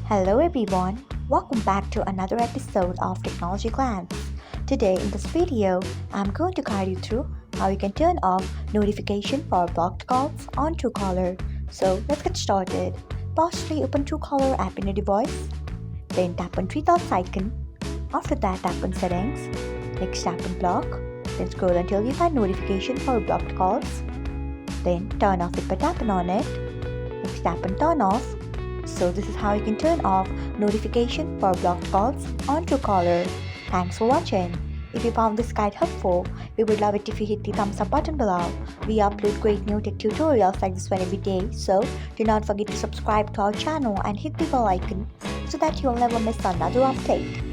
Hello everyone, welcome back to another episode of Technologyglance. Today in this video, I'm going to guide you through how you can turn off notification for blocked calls on Truecaller. So let's get started. Firstly, open Truecaller app in your device, then tap on three dots icon. After that, tap on settings, next tap on block, then scroll until you find notification for blocked calls. Then turn off it by tapping on it, next tap on turn off. So this is how you can turn off notification for blocked calls on Truecaller. Thanks for watching. If you found this guide helpful, we would love it if you hit the thumbs up button below. We upload great new tech tutorials like this one every day, so do not forget to subscribe to our channel and hit the bell icon so that you'll never miss another update.